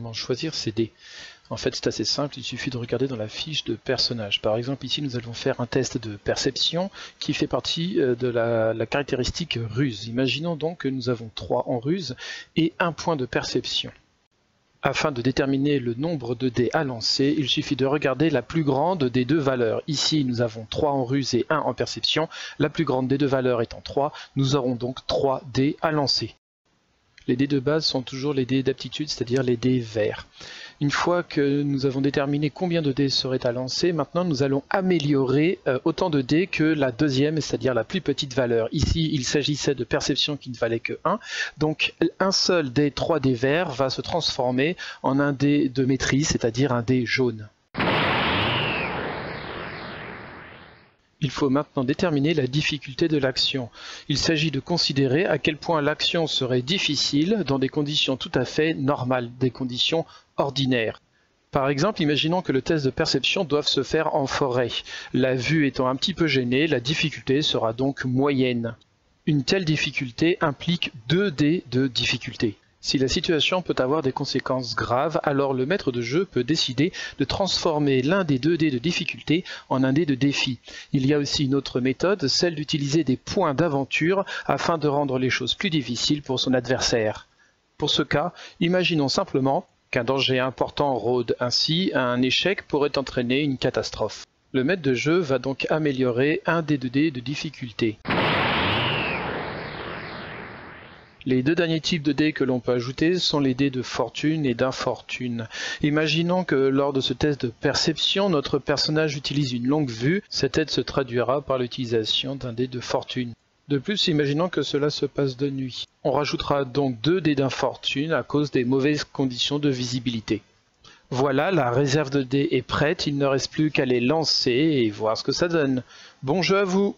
comment choisir ces dés. En fait, c'est assez simple, il suffit de regarder dans la fiche de personnage. Par exemple, ici, nous allons faire un test de perception qui fait partie de la caractéristique ruse. Imaginons donc que nous avons 3 en ruse et 1 point de perception. Afin de déterminer le nombre de dés à lancer, il suffit de regarder la plus grande des deux valeurs. Ici, nous avons 3 en ruse et 1 en perception. La plus grande des deux valeurs étant 3, nous aurons donc 3 dés à lancer. Les dés de base sont toujours les dés d'aptitude, c'est-à-dire les dés verts. Une fois que nous avons déterminé combien de dés seraient à lancer, maintenant nous allons améliorer autant de dés que la deuxième, c'est-à-dire la plus petite valeur. Ici, il s'agissait de perception qui ne valait que 1, donc un seul des 3 dés verts va se transformer en un dé de maîtrise, c'est-à-dire un dé jaune. Il faut maintenant déterminer la difficulté de l'action. Il s'agit de considérer à quel point l'action serait difficile dans des conditions tout à fait normales, des conditions ordinaires. Par exemple, imaginons que le test de perception doive se faire en forêt. La vue étant un petit peu gênée, la difficulté sera donc moyenne. Une telle difficulté implique 2 dés de difficulté. Si la situation peut avoir des conséquences graves, alors le maître de jeu peut décider de transformer l'un des 2 dés de difficulté en un dé de défi. Il y a aussi une autre méthode, celle d'utiliser des points d'aventure afin de rendre les choses plus difficiles pour son adversaire. Pour ce cas, imaginons simplement qu'un danger important rôde ainsi, un échec pourrait entraîner une catastrophe. Le maître de jeu va donc améliorer un des 2 dés de difficulté. Les 2 derniers types de dés que l'on peut ajouter sont les dés de fortune et d'infortune. Imaginons que lors de ce test de perception, notre personnage utilise une longue vue. Cette aide se traduira par l'utilisation d'un dé de fortune. De plus, imaginons que cela se passe de nuit. On rajoutera donc 2 dés d'infortune à cause des mauvaises conditions de visibilité. Voilà, la réserve de dés est prête, il ne reste plus qu'à les lancer et voir ce que ça donne. Bon jeu à vous!